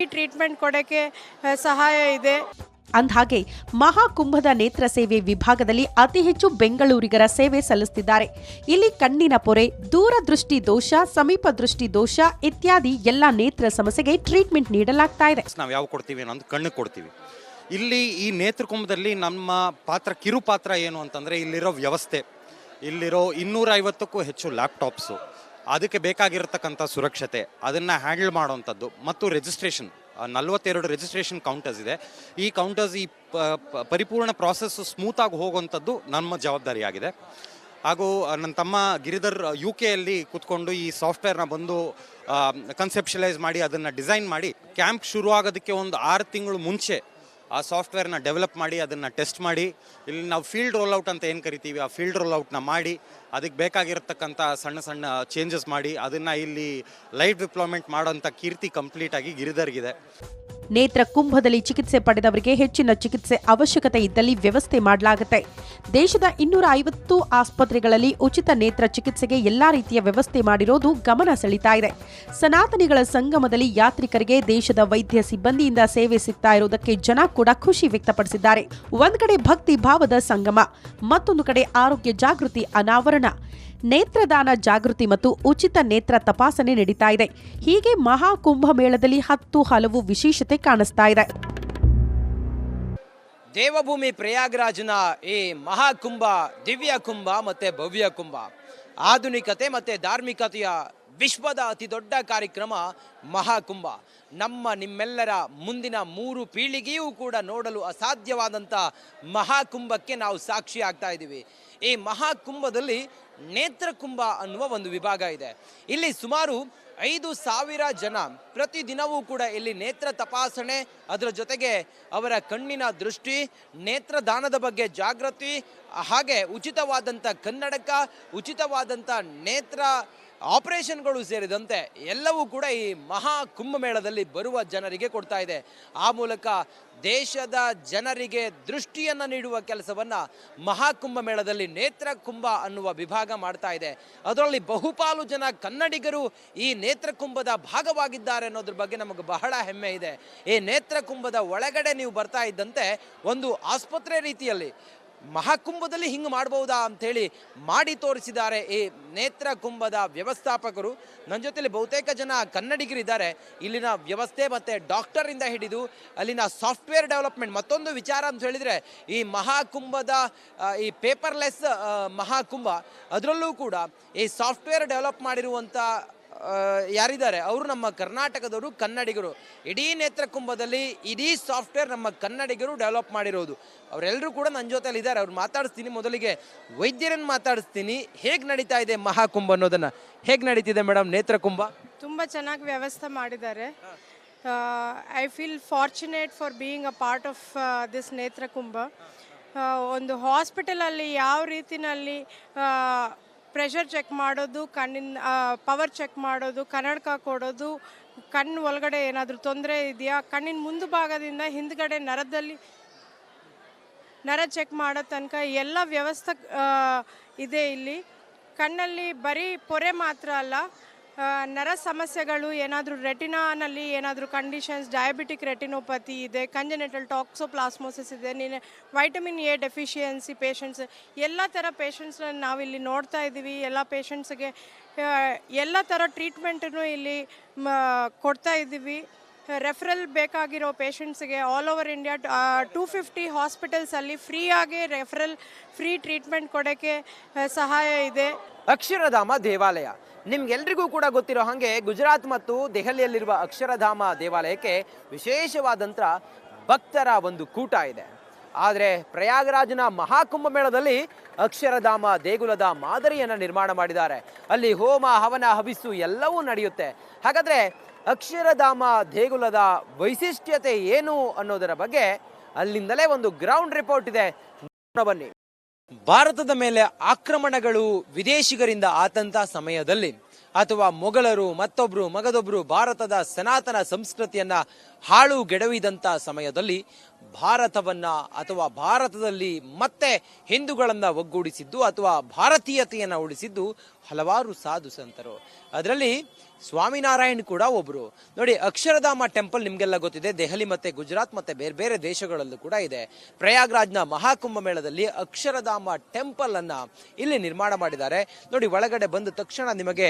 Treatment ಕೊಡೋಕ್ಕೆ ಸಹಾಯ ಇದೆ. ಅಂದಹಾಗೆ ಮಹಾಕುಂಭದ ನೇತ್ರ ಸೇವೆ ವಿಭಾಗದಲ್ಲಿ ಅತಿ ಹೆಚ್ಚು ಬೆಂಗಳೂರಿಗರ ಸೇವೆ ಸಲ್ಲಿಸುತ್ತಿದ್ದಾರೆ. ಇಲ್ಲಿ ಕಣ್ಣಿನ ಪೊರೆ, ದೂರದೃಷ್ಟಿ ದೋಷ, ಸಮೀಪ ದೃಷ್ಟಿ ದೋಷ ಇತ್ಯಾದಿ ಎಲ್ಲ ನೇತ್ರ ಸಮಸ್ಯೆಗೆ ಟ್ರೀಟ್ಮೆಂಟ್ ನೀಡಲಾಗ್ತಾ ಇದೆ. ನಾವು ಯಾವ ಕೊಡ್ತೀವಿ ಅನ್ನೋದು ಕಣ್ಣು ಕೊಡ್ತೀವಿ. ಇಲ್ಲಿ ಈ ನೇತ್ರಕುಂಭದಲ್ಲಿ ನಮ್ಮ ಪಾತ್ರ ಕಿರು ಪಾತ್ರ ಏನು ಅಂತಂದರೆ ಇಲ್ಲಿರೋ ವ್ಯವಸ್ಥೆ, ಇಲ್ಲಿರೋ 250ಕ್ಕೂ ಹೆಚ್ಚು ಲ್ಯಾಪ್ಟಾಪ್ಸು, ಅದಕ್ಕೆ ಬೇಕಾಗಿರತಕ್ಕಂಥ ಸುರಕ್ಷತೆ, ಅದನ್ನು ಹ್ಯಾಂಡಲ್ ಮಾಡೋವಂಥದ್ದು ಮತ್ತು ರಿಜಿಸ್ಟ್ರೇಷನ್ 42 ರಿಜಿಸ್ಟ್ರೇಷನ್ ಕೌಂಟರ್ಸ್ ಇದೆ. ಈ ಕೌಂಟರ್ಸ್ ಈ ಪರಿಪೂರ್ಣ ಪ್ರಾಸೆಸ್ ಸ್ಮೂತಾಗಿ ಹೋಗುವಂಥದ್ದು ನಮ್ಮ ಜವಾಬ್ದಾರಿಯಾಗಿದೆ. ಹಾಗೂ ನನ್ನ ತಮ್ಮ ಗಿರಿಧರ್ UK ಕೂತ್ಕೊಂಡು ಈ ಸಾಫ್ಟ್ವೇರ್ನ ಬಂದು ಕನ್ಸೆಪ್ಷಲೈಸ್ ಮಾಡಿ ಅದನ್ನು ಡಿಸೈನ್ ಮಾಡಿ ಕ್ಯಾಂಪ್ ಶುರು ಆಗೋದಕ್ಕೆ ಒಂದು 6 ತಿಂಗಳು ಮುಂಚೆ ಆ ಸಾಫ್ಟ್ವೇರ್ನ ಡೆವಲಪ್ ಮಾಡಿ ಅದನ್ನು ಟೆಸ್ಟ್ ಮಾಡಿ ಇಲ್ಲಿ ನಾವು ಫೀಲ್ಡ್ ರೋಲ್ಔಟ್ ಅಂತ ಏನು ಕರಿತೀವಿ ಆ ಫೀಲ್ಡ್ ರೋಲ್ಔಟ್ನ ಮಾಡಿ ಅದಕ್ಕೆ ಬೇಕಾಗಿರತಕ್ಕಂಥ ಸಣ್ಣ ಸಣ್ಣ ಚೇಂಜಸ್ ಮಾಡಿ ಅದನ್ನು ಇಲ್ಲಿ ಲೈಟ್ ಡಿಪ್ಲಾಯ್ಮೆಂಟ್ ಮಾಡೋಂಥ ಕೀರ್ತಿ ಕಂಪ್ಲೀಟಾಗಿ ಗಿರಿಧರ್ಗಿದೆ. ನೇತ್ರ ಕುಂಭದಲ್ಲಿ ಚಿಕಿತ್ಸೆ ಪಡೆದವರಿಗೆ ಹೆಚ್ಚಿನ ಚಿಕಿತ್ಸೆ ಅವಶ್ಯಕತೆ ಇದ್ದಲ್ಲಿ ವ್ಯವಸ್ಥೆ ಮಾಡಲಾಗುತ್ತೆ. ದೇಶದ 250 ಆಸ್ಪತ್ರೆಗಳಲ್ಲಿ ಉಚಿತ ನೇತ್ರ ಚಿಕಿತ್ಸೆಗೆ ಎಲ್ಲಾ ರೀತಿಯ ವ್ಯವಸ್ಥೆ ಮಾಡಿರೋದು ಗಮನ ಸೆಳೀತಾ ಇದೆ. ಸನಾತನಿಗಳ ಸಂಗಮದಲ್ಲಿ ಯಾತ್ರಿಕರಿಗೆ ದೇಶದ ವೈದ್ಯ ಸಿಬ್ಬಂದಿಯಿಂದ ಸೇವೆ ಸಿಗ್ತಾ ಇರೋದಕ್ಕೆ ಜನ ಕೂಡ ಖುಷಿ ವ್ಯಕ್ತಪಡಿಸಿದ್ದಾರೆ. ಒಂದ್ ಕಡೆ ಭಕ್ತಿ ಭಾವದ ಸಂಗಮ, ಮತ್ತೊಂದು ಕಡೆ ಆರೋಗ್ಯ ಜಾಗೃತಿ ಅನಾವರಣ, ನೇತ್ರದಾನ ಜಾಗೃತಿ ಮತ್ತು ಉಚಿತ ನೇತ್ರ ತಪಾಸಣೆ ನಡೀತಾ ಇದೆ. ಹೀಗೆ ಮಹಾಕುಂಭಮೇಳದಲ್ಲಿ 10 ಹಲವು ವಿಶೇಷತೆ ಕಾಣಿಸ್ತಾ ಇದೆ. ದೇವಭೂಮಿ ಪ್ರಯಾಗ್ರಾಜ್ನ ಈ ಮಹಾಕುಂಭ ದಿವ್ಯ ಕುಂಭ ಮತ್ತೆ ಭವ್ಯ ಕುಂಭ, ಆಧುನಿಕತೆ ಮತ್ತೆ ಧಾರ್ಮಿಕತೆಯ ವಿಶ್ವದ ಅತಿ ದೊಡ್ಡ ಕಾರ್ಯಕ್ರಮ ಮಹಾಕುಂಭ. ನಿಮ್ಮೆಲ್ಲರ ಮುಂದಿನ 3 ಪೀಳಿಗೆಯೂ ಕೂಡ ನೋಡಲು ಅಸಾಧ್ಯವಾದಂಥ ಮಹಾಕುಂಭಕ್ಕೆ ನಾವು ಸಾಕ್ಷಿ ಆಗ್ತಾ ಇದ್ದೀವಿ. ಈ ಮಹಾಕುಂಭದಲ್ಲಿ ನೇತ್ರಕುಂಭ ಅನ್ನುವ ಒಂದು ವಿಭಾಗ ಇದೆ. ಇಲ್ಲಿ ಸುಮಾರು 5,000 ಜನ ಪ್ರತಿದಿನವೂ ಕೂಡ ಇಲ್ಲಿ ನೇತ್ರ ತಪಾಸಣೆ, ಅದರ ಜೊತೆಗೆ ಅವರ ಕಣ್ಣಿನ ದೃಷ್ಟಿ, ನೇತ್ರದಾನದ ಬಗ್ಗೆ ಜಾಗೃತಿ, ಹಾಗೆ ಉಚಿತವಾದಂಥ ಕನ್ನಡಕ, ಉಚಿತವಾದಂಥ ನೇತ್ರ ಆಪರೇಷನ್ಗಳು ಸೇರಿದಂತೆ ಎಲ್ಲವೂ ಕೂಡ ಈ ಮಹಾ ಕುಂಭಮೇಳದಲ್ಲಿ ಬರುವ ಜನರಿಗೆ ಕೊಡ್ತಾ ಇದೆ. ಆ ಮೂಲಕ ದೇಶದ ಜನರಿಗೆ ದೃಷ್ಟಿಯನ್ನು ನೀಡುವ ಕೆಲಸವನ್ನು ಮಹಾಕುಂಭಮೇಳದಲ್ಲಿ ನೇತ್ರಕುಂಭ ಅನ್ನುವ ವಿಭಾಗ ಮಾಡ್ತಾ ಇದೆ. ಅದರಲ್ಲಿ ಬಹುಪಾಲು ಜನ ಕನ್ನಡಿಗರು ಈ ನೇತ್ರಕುಂಭದ ಭಾಗವಾಗಿದ್ದಾರೆ ಅನ್ನೋದ್ರ ಬಗ್ಗೆ ನಮಗೆ ಬಹಳ ಹೆಮ್ಮೆ ಇದೆ. ಈ ನೇತ್ರಕುಂಭದ ಒಳಗಡೆ ನೀವು ಬರ್ತಾ ಇದ್ದಂತೆ ಒಂದು ಆಸ್ಪತ್ರೆ ರೀತಿಯಲ್ಲಿ ಮಹಾಕುಂಭದಲ್ಲಿ ಹಿಂಗೆ ಮಾಡ್ಬೋದಾ ಅಂಥೇಳಿ ಮಾಡಿ ತೋರಿಸಿದ್ದಾರೆ ಈ ನೇತ್ರಕುಂಭದ ವ್ಯವಸ್ಥಾಪಕರು. ನನ್ನ ಜೊತೆಲಿ ಬಹುತೇಕ ಜನ ಕನ್ನಡಿಗರಿದ್ದಾರೆ. ಇಲ್ಲಿನ ವ್ಯವಸ್ಥೆ ಮತ್ತು ಡಾಕ್ಟರಿಂದ ಹಿಡಿದು ಅಲ್ಲಿನ ಸಾಫ್ಟ್ವೇರ್ ಡೆವಲಪ್ಮೆಂಟ್. ಮತ್ತೊಂದು ವಿಚಾರ ಅಂತ ಹೇಳಿದರೆ ಈ ಮಹಾಕುಂಭದ ಈ ಪೇಪರ್ಲೆಸ್ ಮಹಾಕುಂಭ, ಅದರಲ್ಲೂ ಕೂಡ ಈ ಸಾಫ್ಟ್ವೇರ್ ಡೆವಲಪ್ ಮಾಡಿರುವಂಥ ಯಾರಿದ್ದಾರೆ ಅವರು ನಮ್ಮ ಕರ್ನಾಟಕದವರು, ಕನ್ನಡಿಗರು. ಇಡೀ ನೇತ್ರಕುಂಭದಲ್ಲಿ ಇಡೀ ಸಾಫ್ಟ್ವೇರ್ ನಮ್ಮ ಕನ್ನಡಿಗರು ಡೆವಲಪ್ ಮಾಡಿರೋದು. ಅವರೆಲ್ಲರೂ ಕೂಡ ನನ್ನ ಜೊತೆಲಿ ಇದ್ದಾರೆ. ಅವ್ರು ಮಾತಾಡಿಸ್ತೀನಿ. ಮೊದಲಿಗೆ ವೈದ್ಯರನ್ನು ಮಾತಾಡಿಸ್ತೀನಿ. ಹೇಗೆ ನಡೀತಾ ಇದೆ ಮಹಾಕುಂಭ ಅನ್ನೋದನ್ನು? ಹೇಗೆ ನಡೀತಿದೆ ಮೇಡಮ್ ನೇತ್ರಕುಂಭ? ತುಂಬ ಚೆನ್ನಾಗಿ ವ್ಯವಸ್ಥೆ ಮಾಡಿದ್ದಾರೆ. I feel fortunate for being a part of this Netrakumbh. ಒಂದು ಹಾಸ್ಪಿಟಲಲ್ಲಿ ಯಾವ ರೀತಿಯಲ್ಲಿ ಪ್ರೆಷರ್ ಚೆಕ್ ಮಾಡೋದು, ಕಣ್ಣಿನ ಪವರ್ ಚೆಕ್ ಮಾಡೋದು, ಕನ್ನಡಕ ಕೊಡೋದು, ಕಣ್ಣು ಒಳಗಡೆ ಏನಾದರೂ ತೊಂದರೆ ಇದೆಯಾ, ಕಣ್ಣಿನ ಮುಂದುಭಾಗದಿಂದ ಹಿಂದ್ಗಡೆ ನರ ಚೆಕ್ ಮಾಡೋ ತನಕ ಎಲ್ಲ ವ್ಯವಸ್ಥೆ ಇದೆ ಇಲ್ಲಿ. ಕಣ್ಣಲ್ಲಿ ಬರೀ ಪೊರೆ ಮಾತ್ರ ಅಲ್ಲ, ನರ ಸಮಸ್ಯೆಗಳು ಏನಾದರೂ ರೆಟಿನಾನಲ್ಲಿ ಏನಾದರೂ ಕಂಡೀಷನ್ಸ್, ಡಯಾಬಿಟಿಕ್ ರೆಟಿನೋಪತಿ ಇದೆ, ಕಂಜೆನೆಟಲ್ ಟಾಕ್ಸೋಪ್ಲಾಸ್ಮೋಸಿಸ್ ಇದೆ, ವೈಟಮಿನ್ ಎ ಡೆಫಿಷಿಯನ್ಸಿ ಪೇಷಂಟ್ಸ್, ಎಲ್ಲ ಥರ ಪೇಷಂಟ್ಸ್ನ ನಾವಿಲ್ಲಿ ನೋಡ್ತಾ ಇದ್ದೀವಿ. ಎಲ್ಲ ಪೇಷಂಟ್ಸ್ಗೆ ಎಲ್ಲ ಥರ ಟ್ರೀಟ್ಮೆಂಟನ್ನು ಇಲ್ಲಿ ಕೊಡ್ತಾ ಇದ್ದೀವಿ. ರೆಫರಲ್ ಬೇಕಾಗಿರೋ ಪೇಷಂಟ್ಸ್ಗೆ ಆಲ್ ಓವರ್ ಇಂಡಿಯಾ 250 ಹಾಸ್ಪಿಟಲ್ಸಲ್ಲಿ ಫ್ರೀಯಾಗಿ ಫ್ರೀ ಟ್ರೀಟ್ಮೆಂಟ್ ಕೊಡೋಕ್ಕೆ ಸಹಾಯ ಇದೆ. ಅಕ್ಷರಧಾಮ ದೇವಾಲಯ ನಿಮ್ಗೆಲ್ರಿಗೂ ಕೂಡ ಗೊತ್ತಿರೋ ಹಾಗೆ ಗುಜರಾತ್ ಮತ್ತು ದೆಹಲಿಯಲ್ಲಿರುವ ಅಕ್ಷರಧಾಮ ದೇವಾಲಯಕ್ಕೆ ವಿಶೇಷವಾದಂಥ ಭಕ್ತರ ಒಂದು ಕೂಟ ಇದೆ. ಆದರೆ ಪ್ರಯಾಗರಾಜ್ನ ಮಹಾಕುಂಭಮೇಳದಲ್ಲಿ ಅಕ್ಷರಧಾಮ ದೇಗುಲದ ಮಾದರಿಯನ್ನು ನಿರ್ಮಾಣ ಮಾಡಿದ್ದಾರೆ. ಅಲ್ಲಿ ಹೋಮ, ಹವನ, ಹವಿಸ್ಸು ಎಲ್ಲವೂ ನಡೆಯುತ್ತೆ. ಹಾಗಾದರೆ ಅಕ್ಷರಧಾಮ ದೇಗುಲದ ವೈಶಿಷ್ಟ್ಯತೆ ಏನು ಅನ್ನೋದರ ಬಗ್ಗೆ ಅಲ್ಲಿಂದಲೇ ಒಂದು ಗ್ರೌಂಡ್ ರಿಪೋರ್ಟ್ ಇದೆ, ಬನ್ನಿ. ಭಾರತದ ಮೇಲೆ ಆಕ್ರಮಣಗಳು ವಿದೇಶಿಗರಿಂದ ಆದಂಥ ಸಮಯದಲ್ಲಿ ಅಥವಾ ಮೊಘಲರು ಮಗದೊಬ್ರು ಭಾರತದ ಸನಾತನ ಸಂಸ್ಕೃತಿಯನ್ನ ಹಾಳುಗೆಡವಿದಂಥ ಸಮಯದಲ್ಲಿ ಭಾರತವನ್ನ ಅಥವಾ ಭಾರತದಲ್ಲಿ ಮತ್ತೆ ಹಿಂದೂಗಳನ್ನ ಒಗ್ಗೂಡಿಸಿದ್ದು ಅಥವಾ ಭಾರತೀಯತೆಯನ್ನ ಉಳಿಸಿದ್ದು ಹಲವಾರು ಸಾಧು ಸಂತರು. ಅದರಲ್ಲಿ ಸ್ವಾಮಿನಾರಾಯಣ್ ಕೂಡ ಒಬ್ರು. ನೋಡಿ, ಅಕ್ಷರಧಾಮ ಟೆಂಪಲ್ ನಿಮ್ಗೆಲ್ಲ ಗೊತ್ತಿದೆ, ದೆಹಲಿ ಮತ್ತೆ ಗುಜರಾತ್ ಮತ್ತೆ ಬೇರೆ ಬೇರೆ ದೇಶಗಳಲ್ಲೂ ಕೂಡ ಇದೆ. ಪ್ರಯಾಗ್ರಾಜ್ನ ಮಹಾಕುಂಭ ಮೇಳದಲ್ಲಿ ಅಕ್ಷರಧಾಮ ಟೆಂಪಲ್ ಅನ್ನ ಇಲ್ಲಿ ನಿರ್ಮಾಣ ಮಾಡಿದ್ದಾರೆ. ನೋಡಿ, ಒಳಗಡೆ ಬಂದ ತಕ್ಷಣ ನಿಮಗೆ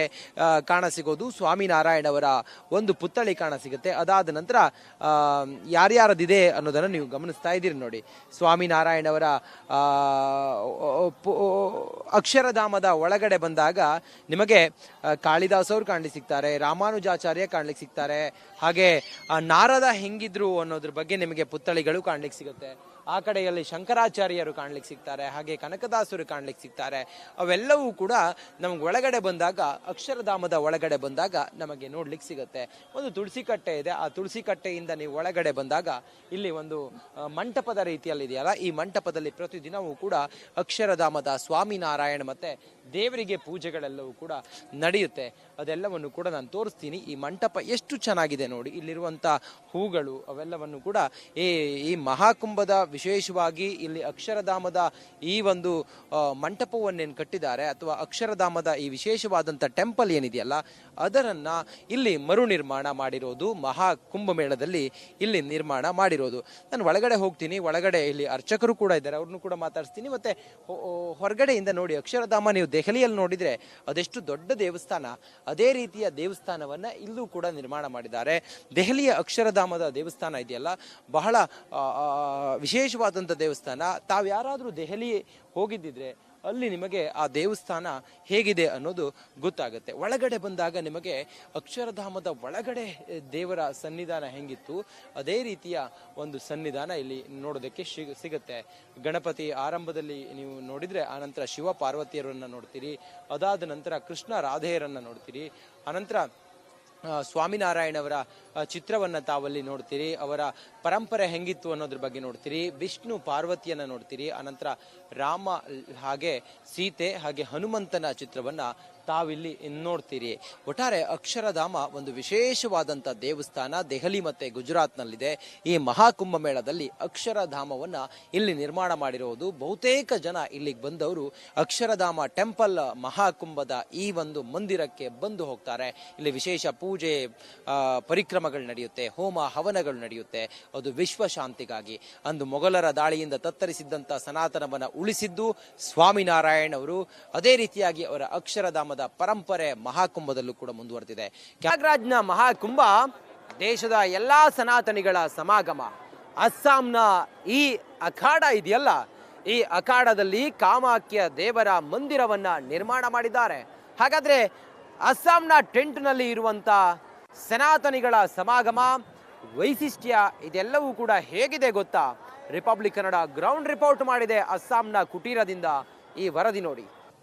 ಕಾಣಸಿಗೋದು ಸ್ವಾಮಿನಾರಾಯಣ್ ಅವರ ಒಂದು ಪುತ್ಥಳಿ ಕಾಣಸಿಗುತ್ತೆ. ಅದಾದ ನಂತರ ಯಾರ್ಯಾರದಿದೆ ಅನ್ನೋದನ್ನು ನೀವು ಗಮನಿಸ್ತಾ ಇದ್ದೀರಿ. ನೋಡಿ, ಸ್ವಾಮಿನಾರಾಯಣ್ ಅವರ ಅಕ್ಷರಧಾಮದ ಒಳಗಡೆ ಬಂದಾಗ ನಿಮಗೆ ಕಾಳಿದಾಸ್ ಅವರು ಕಾಣಲಿಕ್ಕೆ ಸಿಗ್ತಾರೆ, ರಾಮಾನುಜಾಚಾರ್ಯ ಕಾಣ್ಲಿಕ್ಕೆ ಸಿಗ್ತಾರೆ, ಹಾಗೆ ನಾರದ ಹೆಂಗಿದ್ರು ಅನ್ನೋದ್ರ ಬಗ್ಗೆ ನಿಮಗೆ ಪುತ್ಥಳಿಗಳು ಕಾಣ್ಲಿಕ್ಕೆ ಸಿಗುತ್ತೆ. ಆ ಕಡೆಯಲ್ಲಿ ಶಂಕರಾಚಾರ್ಯರು ಕಾಣ್ಲಿಕ್ಕೆ ಸಿಗ್ತಾರೆ, ಹಾಗೆ ಕನಕದಾಸರು ಕಾಣ್ಲಿಕ್ಕೆ ಸಿಗ್ತಾರೆ. ಅವೆಲ್ಲವೂ ಕೂಡ ನಮ್ಗೆ ಒಳಗಡೆ ಬಂದಾಗ, ಅಕ್ಷರಧಾಮದ ಒಳಗಡೆ ಬಂದಾಗ ನಮಗೆ ನೋಡ್ಲಿಕ್ಕೆ ಸಿಗುತ್ತೆ. ಒಂದು ತುಳಸಿ ಕಟ್ಟೆ ಇದೆ. ಆ ತುಳಸಿ ಕಟ್ಟೆಯಿಂದ ನೀವು ಒಳಗಡೆ ಬಂದಾಗ ಇಲ್ಲಿ ಒಂದು ಮಂಟಪದ ರೀತಿಯಲ್ಲಿ ಇದೆಯಲ್ಲ, ಈ ಮಂಟಪದಲ್ಲಿ ಪ್ರತಿದಿನವೂ ಕೂಡ ಅಕ್ಷರಧಾಮದ ಸ್ವಾಮಿನಾರಾಯಣ ಮತ್ತೆ ದೇವರಿಗೆ ಪೂಜೆಗಳೆಲ್ಲವೂ ಕೂಡ ನಡೆಯುತ್ತೆ. ಅದೆಲ್ಲವನ್ನು ಕೂಡ ನಾನು ತೋರಿಸ್ತೀನಿ. ಈ ಮಂಟಪ ಎಷ್ಟು ಚೆನ್ನಾಗಿದೆ ನೋಡಿ, ಇಲ್ಲಿರುವಂಥ ಹೂಗಳು ಅವೆಲ್ಲವನ್ನು ಕೂಡ ಈ ಮಹಾಕುಂಭದ ವಿಶೇಷವಾಗಿ ಇಲ್ಲಿ ಅಕ್ಷರಧಾಮದ ಈ ಒಂದು ಮಂಟಪವನ್ನೇನು ಕಟ್ಟಿದ್ದಾರೆ ಅಥವಾ ಅಕ್ಷರಧಾಮದ ಈ ವಿಶೇಷವಾದಂಥ ಟೆಂಪಲ್ ಏನಿದೆಯಲ್ಲ ಅದರನ್ನ ಇಲ್ಲಿ ಮರು ನಿರ್ಮಾಣ ಮಾಡಿರೋದು ಮಹಾಕುಂಭ ಮೇಳದಲ್ಲಿ ಇಲ್ಲಿ ನಿರ್ಮಾಣ ಮಾಡಿರೋದು. ನಾನು ಒಳಗಡೆ ಹೋಗ್ತೀನಿ. ಒಳಗಡೆ ಇಲ್ಲಿ ಅರ್ಚಕರು ಕೂಡ ಇದ್ದಾರೆ, ಅವ್ರನ್ನು ಕೂಡ ಮಾತಾಡಿಸ್ತೀನಿ. ಮತ್ತೆ ಹೊರಗಡೆಯಿಂದ ನೋಡಿ, ಅಕ್ಷರಧಾಮ ನೀವು ದೆಹಲಿಯಲ್ಲಿ ನೋಡಿದ್ರೆ ಅದೆಷ್ಟು ದೊಡ್ಡ ದೇವಸ್ಥಾನ, ಅದೇ ರೀತಿಯ ದೇವಸ್ಥಾನವನ್ನ ಇಲ್ಲೂ ಕೂಡ ನಿರ್ಮಾಣ ಮಾಡಿದ್ದಾರೆ. ದೆಹಲಿಯ ಅಕ್ಷರಧಾಮದ ದೇವಸ್ಥಾನ ಇದೆಯಲ್ಲ ಬಹಳ ವಿಶೇಷವಾದಂಥ ದೇವಸ್ಥಾನ. ತಾವು ಯಾರಾದರೂ ದೆಹಲಿ ಹೋಗಿದ್ದಿದ್ರೆ ಅಲ್ಲಿ ನಿಮಗೆ ಆ ದೇವಸ್ಥಾನ ಹೇಗಿದೆ ಅನ್ನೋದು ಗೊತ್ತಾಗುತ್ತೆ. ಒಳಗಡೆ ಬಂದಾಗ ನಿಮಗೆ ಅಕ್ಷರಧಾಮದ ಒಳಗಡೆ ದೇವರ ಸನ್ನಿಧಾನ ಹೆಂಗಿತ್ತು ಅದೇ ರೀತಿಯ ಒಂದು ಸನ್ನಿಧಾನ ಇಲ್ಲಿ ನೋಡೋದಕ್ಕೆ ಸಿಗುತ್ತೆ. ಗಣಪತಿ ಆರಂಭದಲ್ಲಿ ನೀವು ನೋಡಿದ್ರೆ ಆನಂತರ ಶಿವ ಪಾರ್ವತಿಯರನ್ನ ನೋಡ್ತೀರಿ, ಅದಾದ ನಂತರ ಕೃಷ್ಣ ರಾಧೆಯರನ್ನ ನೋಡ್ತೀರಿ, ಅನಂತರ ಸ್ವಾಮಿನಾರಾಯಣವರ ಚಿತ್ರವನ್ನು ತಾವಲ್ಲಿ ನೋಡ್ತೀರಿ, ಅವರ ಪರಂಪರೆ ಹೆಂಗಿತ್ತು ಅನ್ನೋದ್ರ ಬಗ್ಗೆ ನೋಡ್ತೀರಿ, ವಿಷ್ಣು ಪಾರ್ವತಿಯನ್ನ ನೋಡ್ತೀರಿ, ಅನಂತರ ರಾಮ ಹಾಗೆ ಸೀತೆ ಹಾಗೆ ಹನುಮಂತನ ಚಿತ್ರವನ್ನ ತಾವಿಲ್ಲಿ ನೋಡ್ತೀರಿ. ಒಟ್ಟಾರೆ ಅಕ್ಷರಧಾಮ ಒಂದು ವಿಶೇಷವಾದಂಥ ದೇವಸ್ಥಾನ ದೆಹಲಿ ಮತ್ತೆ ಗುಜರಾತ್ನಲ್ಲಿದೆ. ಈ ಮಹಾಕುಂಭ ಮೇಳದಲ್ಲಿ ಅಕ್ಷರಧಾಮವನ್ನ ಇಲ್ಲಿ ನಿರ್ಮಾಣ ಮಾಡಿರುವುದು. ಬಹುತೇಕ ಜನ ಇಲ್ಲಿಗೆ ಬಂದವರು ಅಕ್ಷರಧಾಮ ಟೆಂಪಲ್ ಮಹಾಕುಂಭದ ಈ ಒಂದು ಮಂದಿರಕ್ಕೆ ಬಂದು ಹೋಗ್ತಾರೆ. ಇಲ್ಲಿ ವಿಶೇಷ ಪೂಜೆ ಪರಿಕ್ರಮಗಳು ನಡೆಯುತ್ತೆ, ಹೋಮ ಹವನಗಳು ನಡೆಯುತ್ತೆ. ಅದು ವಿಶ್ವ ಶಾಂತಿಗಾಗಿ. ಅಂದು ಮೊಘಲರ ದಾಳಿಯಿಂದ ತತ್ತರಿಸಿದ್ದಂಥ ಸನಾತನವನ್ನ ಉಳಿಸಿದ್ದು ಸ್ವಾಮಿನಾರಾಯಣ್ ಅವರು. ಅದೇ ರೀತಿಯಾಗಿ ಅವರ ಅಕ್ಷರಧಾಮ ಪರಂಪರೆ ಮಹಾಕುಂಭದಲ್ಲೂ ಕೂಡ ಮುಂದುವರೆದಿದೆ. ಪ್ರಯಾಗ್ರಾಜ್ನ ಮಹಾಕುಂಭ ದೇಶದ ಎಲ್ಲಾ ಸನಾತನಿಗಳ ಸಮಾಗಮ. ಅಸ್ಸಾಂನ ಈ ಅಖಾಡ ಇದೆಯಲ್ಲ, ಈ ಅಖಾಡದಲ್ಲಿ ಕಾಮಾಖ್ಯ ದೇವರ ಮಂದಿರವನ್ನ ನಿರ್ಮಾಣ ಮಾಡಿದ್ದಾರೆ. ಹಾಗಾದ್ರೆ ಅಸ್ಸಾಂನ ಟೆಂಟ್ನಲ್ಲಿ ಇರುವಂತ ಸನಾತನಿಗಳ ಸಮಾಗಮ, ವೈಶಿಷ್ಟ್ಯ ಇದೆಲ್ಲವೂ ಕೂಡ ಹೇಗಿದೆ ಗೊತ್ತಾ? ರಿಪಬ್ಲಿಕ್ ಕನ್ನಡ ಗ್ರೌಂಡ್ ರಿಪೋರ್ಟ್ ಮಾಡಿದೆ ಅಸ್ಸಾಂನ ಕುಟೀರದಿಂದ. ಈ ವರದಿ ನೋಡಿ.